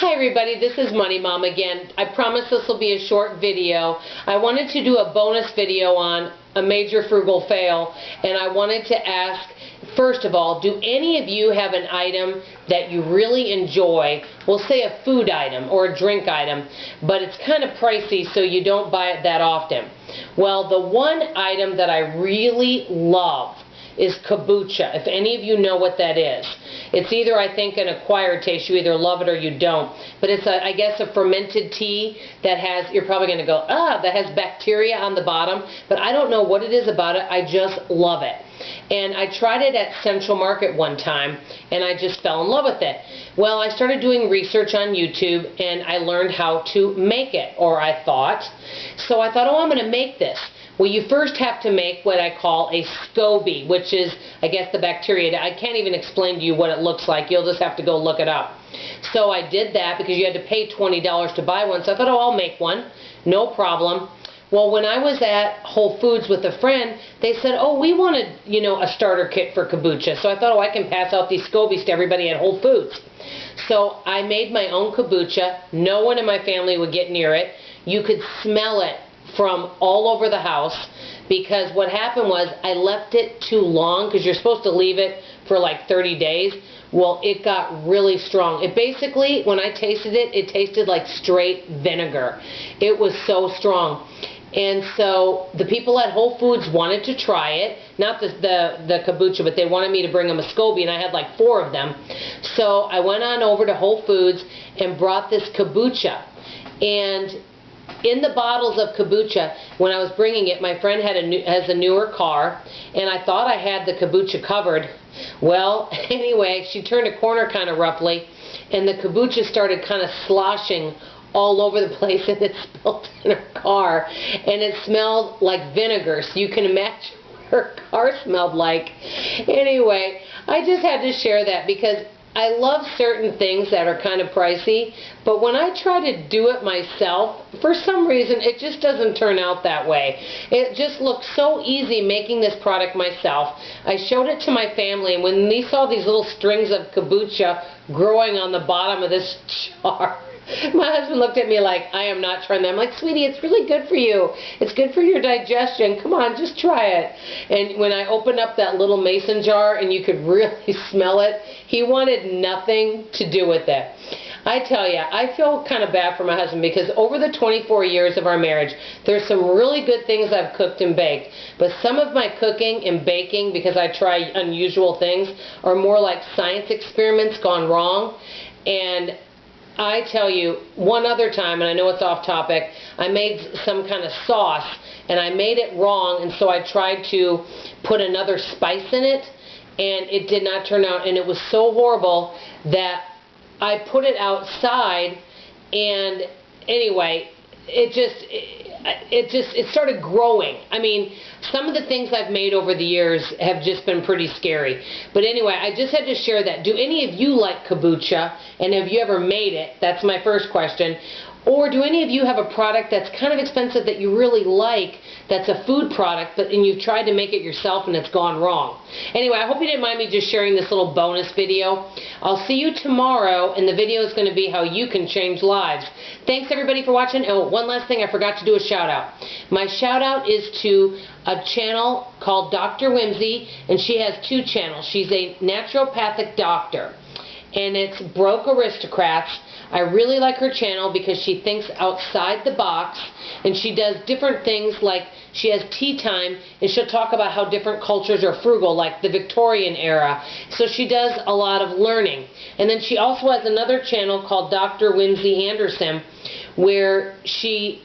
Hi everybody, this is Money Mom again. I promise this will be a short video. I wanted to do a bonus video on a major frugal fail, and I wanted to ask, first of all, do any of you have an item that you really enjoy? We'll say a food item or a drink item, but it's kind of pricey, so you don't buy it that often. Well, the one item that I really love is kombucha, if any of you know what that is. It's either, I think, an acquired taste. You either love it or you don't. But it's, I guess, a fermented tea that has, you're probably going to go, that has bacteria on the bottom. But I don't know what it is about it. I just love it. And I tried it at Central Market one time, and I just fell in love with it. Well, I started doing research on YouTube, and I learned how to make it, or I thought. So I thought, oh, I'm going to make this. Well, you first have to make what I call a SCOBY, which is, I guess, the bacteria. I can't even explain to you what it looks like. You'll just have to go look it up. So I did that because you had to pay $20 to buy one. So I thought, oh, I'll make one. No problem. Well, when I was at Whole Foods with a friend, they said, oh, we wanted, a starter kit for kombucha. So I thought, oh, I can pass out these SCOBYs to everybody at Whole Foods. So I made my own kombucha. No one in my family would get near it. You could smell it from all over the house, because what happened was I left it too long, because you're supposed to leave it for like 30 days. Well, it got really strong. It basically, when I tasted it, it tasted like straight vinegar. It was so strong. And so the people at Whole Foods wanted to try it, not the kombucha, but they wanted me to bring them a SCOBY, and I had like 4 of them. So I went on over to Whole Foods and brought this kombucha. And in the bottles of kombucha, when I was bringing it, my friend has a newer car, and I thought I had the kombucha covered. Well, anyway, she turned a corner kind of roughly, and the kombucha started kind of sloshing all over the place, and it spilled in her car, and it smelled like vinegar, so you can imagine what her car smelled like. Anyway, I just had to share that because I love certain things that are kind of pricey, but when I try to do it myself, for some reason, it just doesn't turn out that way. It just looks so easy making this product myself. I showed it to my family, and when they saw these little strings of kombucha growing on the bottom of this jar, my husband looked at me like, I am not trying that. I'm like, sweetie, it's really good for you. It's good for your digestion. Come on, just try it. And when I opened up that little mason jar and you could really smell it, he wanted nothing to do with it. I tell you, I feel kind of bad for my husband because over the 24 years of our marriage, there's some really good things I've cooked and baked. But some of my cooking and baking, because I try unusual things, are more like science experiments gone wrong. And I tell you, one other time, and I know it's off topic, I made some kind of sauce, and I made it wrong, and so I tried to put another spice in it, and it did not turn out, and it was so horrible that I put it outside, and anyway, it started growing. I mean, some of the things I've made over the years have just been pretty scary. But anyway, I just had to share that. Do any of you like kombucha? And have you ever made it? That's my first question. Or do any of you have a product that's kind of expensive that you really like, that's a food product, and you've tried to make it yourself and it's gone wrong? Anyway, I hope you didn't mind me just sharing this little bonus video. I'll see you tomorrow, and the video is going to be how you can change lives. Thanks everybody for watching. Oh, one last thing, I forgot to do a shout out. My shout out is to a channel called Dr. Whimsy, and she has 2 channels. She's a naturopathic doctor, and it's Broke Aristocrats. I really like her channel because she thinks outside the box, and she does different things, like she has tea time, and she'll talk about how different cultures are frugal, like the Victorian era. So she does a lot of learning. And then she also has another channel called Dr. Whimsy Anderson, where she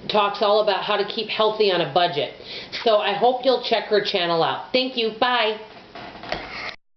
talks all about how to keep healthy on a budget. So I hope you'll check her channel out. Thank you. Bye.